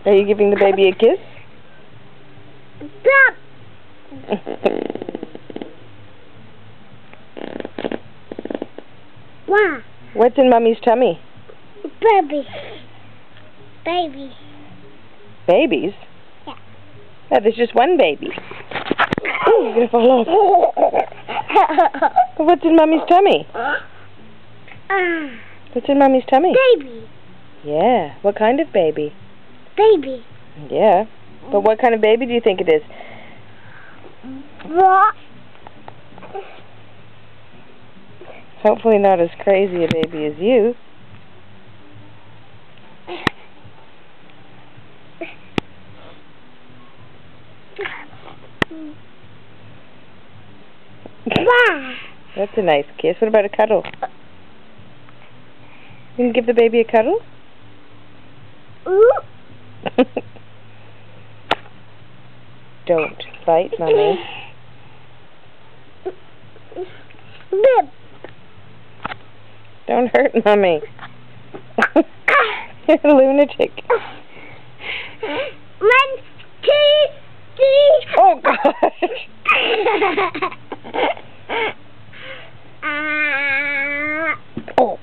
Are you giving the baby a kiss? Stop. Wow. What's in Mommy's tummy? Baby. Baby. Babies? Yeah. No, there's just one baby. Oh, you're gonna fall off. But what's in Mommy's tummy? What's in Mommy's tummy? Baby. Yeah. What kind of baby? Baby. Yeah. But what kind of baby do you think it is? What? Hopefully not as crazy a baby as you. That's a nice kiss. What about a cuddle? You can give the baby a cuddle? Don't bite, Mommy. Don't hurt Mommy. You're a lunatic. 1, 2, 3. Oh, gosh. Oh.